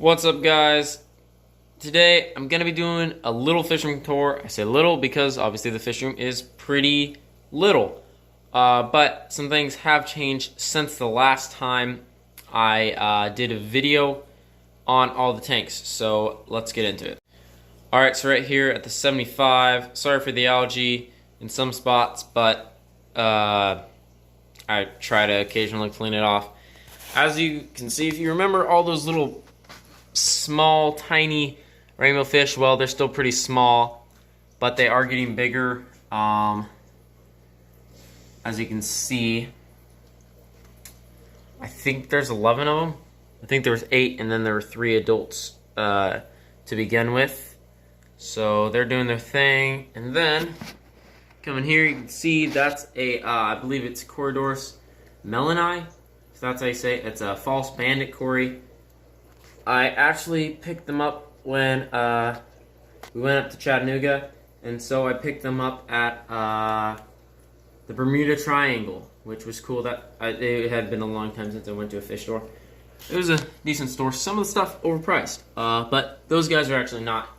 What's up, guys? Today I'm gonna be doing a little fish room tour. I say little because obviously the fish room is pretty little, but some things have changed since the last time I did a video on all the tanks. So let's get into it. Alright, so right here at the 75, sorry for the algae in some spots, but I try to occasionally clean it off. As you can see, if you remember all those little small, tiny rainbow fish, well, they're still pretty small, but they are getting bigger. As you can see, I think there's 11 of them. I think there was 8, and then there were 3 adults to begin with. So they're doing their thing, and then coming here, you can see that's a, I believe it's Corydoras melloni. So that's how you say it. It's a false bandit cory. I actually picked them up when we went up to Chattanooga, and so I picked them up at the Bermuda Triangle, which was cool. It had been a long time since I went to a fish store. It was a decent store. Some of the stuff overpriced, but those guys are actually not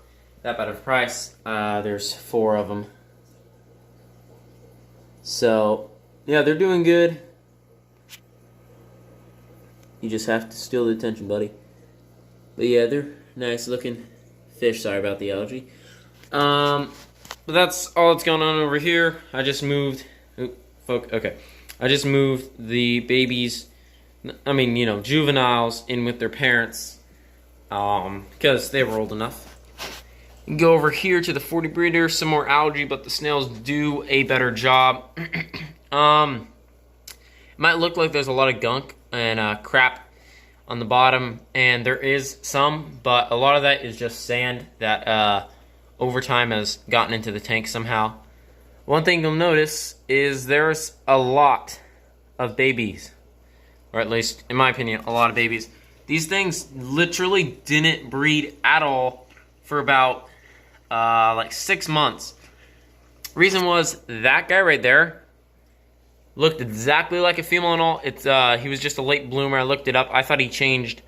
that bad of a price. There's 4 of them. So, yeah, they're doing good. You just have to steal the attention, buddy. But yeah, they're nice looking fish. Sorry about the algae. But that's all that's going on over here. I just moved. Okay. I just moved the babies. I mean, you know, juveniles in with their parents, because they were old enough. Go over here to the 40 breeder. Some more algae, but the snails do a better job. It might look like there's a lot of gunk and crap on the bottom, and there is some, but a lot of that is just sand that over time has gotten into the tank somehow. One thing you'll notice is there's a lot of babies, or at least in my opinion a lot of babies. These things literally didn't breed at all for about like 6 months. Reason was that guy right there looked exactly like a female and all. He was just a late bloomer. I looked it up. I thought he changed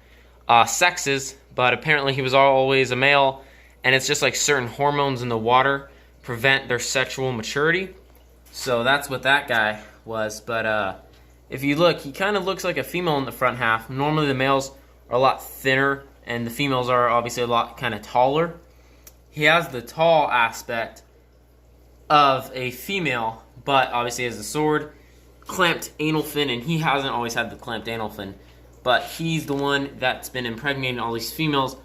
sexes, but apparently he was always a male, and it's just like certain hormones in the water prevent their sexual maturity. So that's what that guy was. But if you look, he kind of looks like a female in the front half. Normally the males are a lot thinner, and the females are obviously a lot kind of taller. He has the tall aspect of a female, but obviously has a sword, clamped anal fin, and he hasn't always had the clamped anal fin, but he's the one that's been impregnating all these females.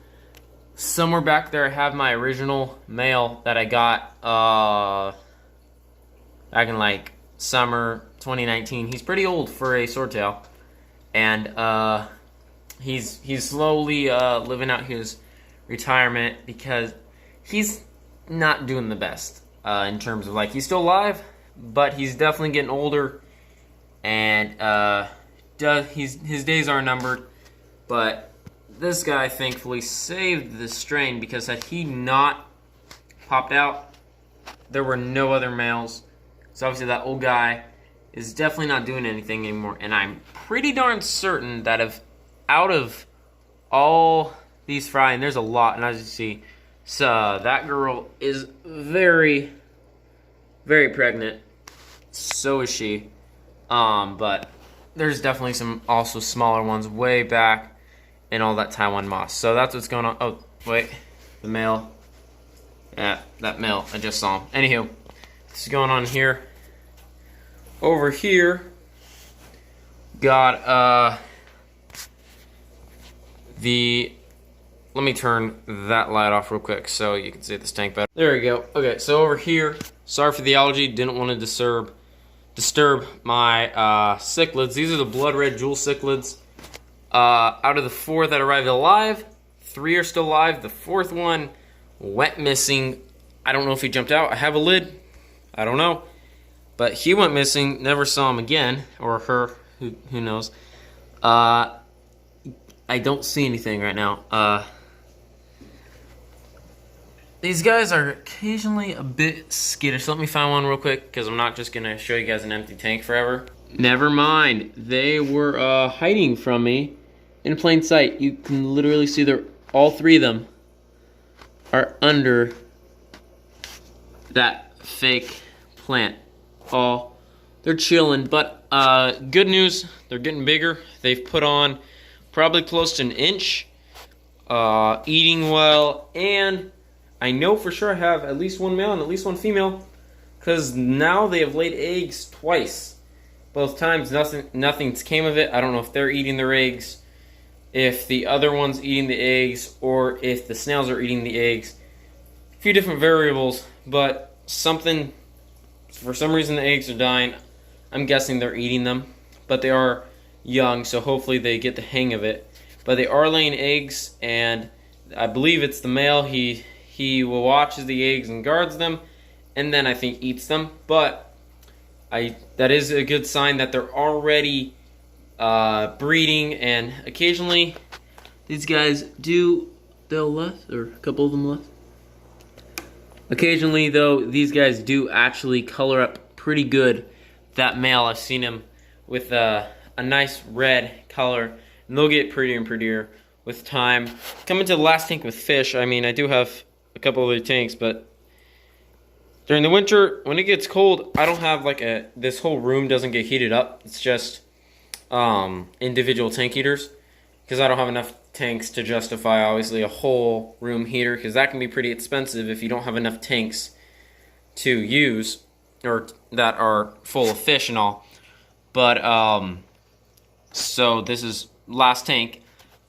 Somewhere back there I have my original male that I got back in like summer 2019. He's pretty old for a swordtail, and he's slowly living out his retirement because he's not doing the best in terms of, like, he's still alive, but he's definitely getting older. And his days are numbered, but this guy thankfully saved the strain, because had he not popped out, there were no other males. So obviously that old guy is definitely not doing anything anymore, and I'm pretty darn certain that out of all these fry, and there's a lot, and as you see, so that girl is very, very pregnant. So is she. But there's definitely some also smaller ones way back in all that Taiwan moss. So that's what's going on. Oh, wait. The male. Yeah, that male. I just saw him. Anywho, this is going on here. Over here, got, let me turn that light off real quick so you can see this tank better. There we go. Okay, so over here, sorry for the algae. Didn't want to disturb my cichlids. These are the blood red jewel cichlids. Out of the 4 that arrived alive, 3 are still alive. The 4th one went missing. I don't know if he jumped out. I have a lid. I don't know. But he went missing. Never saw him again. Or her. Who knows. I don't see anything right now. These guys are occasionally a bit skittish. Let me find one real quick, because I'm not just going to show you guys an empty tank forever. Never mind. They were hiding from me in plain sight. You can literally see their all 3 of them are under that fake plant. They're chilling, but good news, they're getting bigger. They've put on probably close to 1 inch, eating well, and I know for sure I have at least 1 male and at least 1 female, because now they have laid eggs twice. Both times nothing's came of it. I don't know if they're eating their eggs, if the other one's eating the eggs, or if the snails are eating the eggs. A few different variables, but for some reason the eggs are dying. I'm guessing they're eating them, but they are young, so hopefully they get the hang of it. But they are laying eggs, and I believe it's the male. He will watches the eggs and guards them, and then I think eats them. But that is a good sign that they're already breeding, and occasionally these guys they'll left, or a couple of them left. Occasionally, though, these guys do actually color up pretty good. That male, I've seen him with a nice red color, and they'll get prettier and prettier with time. Coming to the last tank with fish, I mean, I do have a couple other tanks, but during the winter, when it gets cold, I don't have this whole room doesn't get heated up. It's just individual tank heaters, because I don't have enough tanks to justify obviously a whole room heater, because that can be pretty expensive if you don't have enough tanks to use, or that are full of fish and all. But so this is last tank.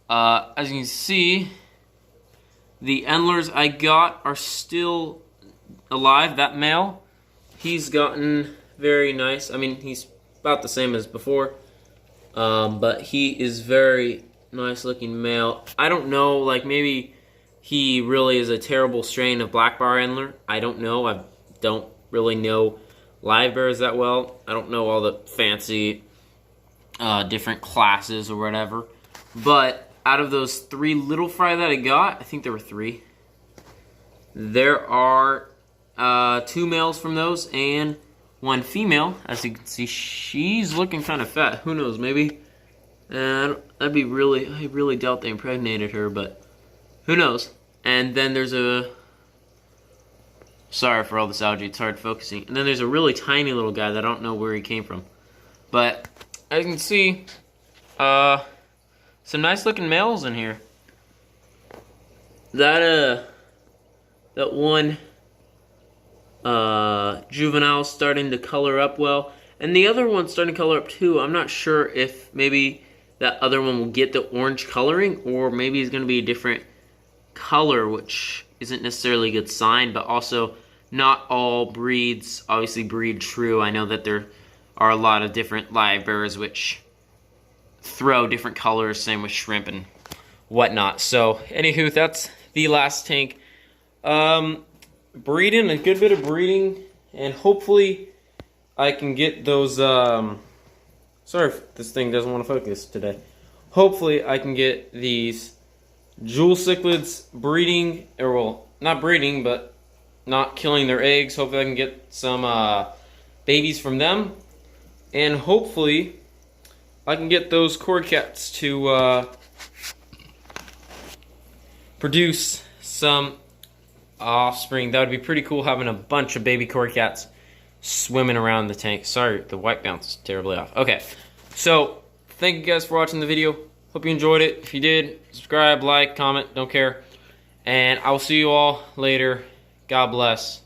As you can see, the Endlers I got are still alive. That male, he's gotten very nice. I mean, he's about the same as before, but he is very nice looking male. I don't know, like maybe he really is a terrible strain of black bar Endler. I don't know. I don't really know live bears that well. I don't know all the fancy different classes or whatever. But out of those 3 little fry that I got, I think there were 3. There are 2 males from those and 1 female. As you can see, she's looking kind of fat. Who knows? Maybe that'd be really. I really doubt they impregnated her, but who knows? And then there's sorry for all this algae. It's hard focusing. And then there's a really tiny little guy that I don't know where he came from. But as you can see, some nice looking males in here. That one juvenile starting to color up well, and the other one's starting to color up too. I'm not sure if maybe that other one will get the orange coloring, or maybe it's going to be a different color, which isn't necessarily a good sign. But also, not all breeds obviously breed true. I know that there are a lot of different live bears which throw different colors, same with shrimp and whatnot. So anywho, that's the last tank. Breeding, a good bit of breeding, and hopefully I can get those sorry if this thing doesn't want to focus today. Hopefully I can get these jewel cichlids breeding, or well, not breeding, but not killing their eggs. Hopefully I can get some babies from them, and hopefully I can get those cord cats to produce some offspring. That would be pretty cool, having a bunch of baby cord cats swimming around the tank. Sorry, the white bounced terribly off. Okay, so thank you guys for watching the video. Hope you enjoyed it. If you did, subscribe, like, comment, don't care. And I will see you all later. God bless.